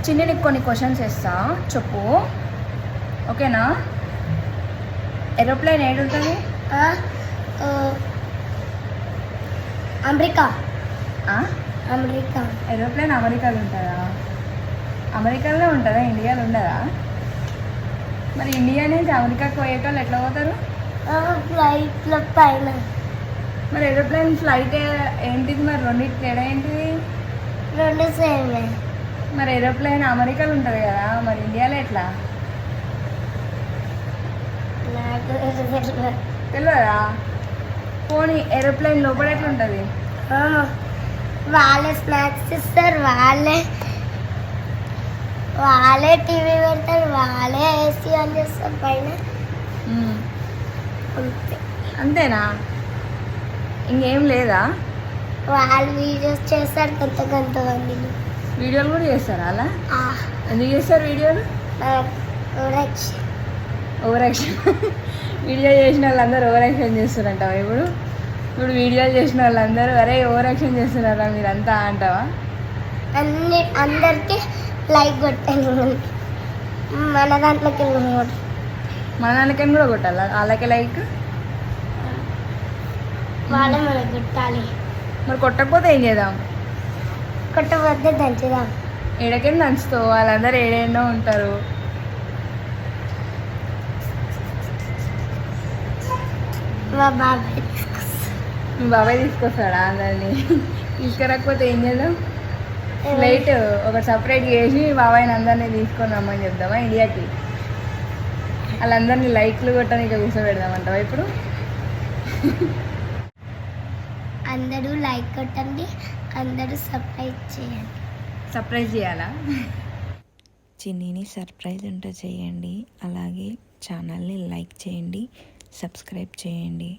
చిన్ని నీకు కొన్ని క్వశ్చన్స్ ఇస్తా, చెప్పు, ఓకేనా? ఏరోప్లేన్ ఏడు ఉంటుంది? అమెరికా. అమెరికా. ఏరోప్లేన్ అమెరికాలో ఉంటుందా? అమెరికాలో ఉంటుందా, ఇండియాలో ఉండదా? మరి ఇండియా నుంచి అమెరికాకి పోయేటోళ్ళు ఎట్లా పోతారు? ఫ్లైట్లో పైన. మరి ఏరోప్లేన్ ఫ్లైట్ ఏంటిది? మరి రెండింటి తేడా ఏంటిది? రెండు సేమే. మరి ఏరోప్లేన్ అమెరికాలో ఉంటుంది కదా, మరి ఇండియాలో ఎట్లా? తెలియదా? పోనీ ఏరోప్లేన్ లోపల ఎట్లా ఉంటుంది? వాళ్ళే స్నాక్స్ ఇస్తారు, వాళ్ళే టీవీ పెడతారు, వాళ్ళే ఏసీ ఆన్ చేస్తారు పైన. అంతే. అంతేనా? ఇంకేం లేదా? వాళ్ళు వీడియోస్ చేస్తారు కొంతమంది. వీడియోలు కూడా చేస్తారా అలా? ఎందుకు చేస్తారు వీడియోలు? Over action. వీడియో చేసిన వాళ్ళందరూ ఓవర్ యాక్షన్ చేస్తారంటావా? ఇప్పుడు వీడియోలు చేసిన వాళ్ళందరూ అరే ఓవర్ యాక్షన్ చేస్తున్నారా మీరంతా అంటావా? అందరికీ లైక్ కొట్టాను, మన దాంట్లోకి కూడా కొట్టాలా? వాళ్ళకి లైక్ వాళ్ళే మనకు కొట్టాలి. మరి కొట్టకపోతే ఏం చేద్దాం? కొట్టకపోతే దంచుదాం. ఏడకేం దంచుతావు? వాళ్ళందరూ ఏడేనో ఉంటారు. మా బాబాయ్ తీసుకొస్తాడా అందరినీ? తీసుకురాకపోతే ఏం చేద్దాం? ఫ్లైట్ ఒకటి సపరేట్ చేసి బాబాయ్ని అందరినీ తీసుకొని రమ్మని చెప్దామా ఇండియాకి? వాళ్ళందరినీ లైక్లు కొట్టడానికి కూర్చోబెడదామంటావా ఇప్పుడు? అందరూ లైక్ కొట్టండి, అందరూ సర్ప్రైజ్ చేయాలా? చిన్నీని సర్ప్రైజ్ ఉంటే చేయండి. అలాగే ఛానల్ని లైక్ చేయండి, సబ్స్క్రైబ్ చేయండి.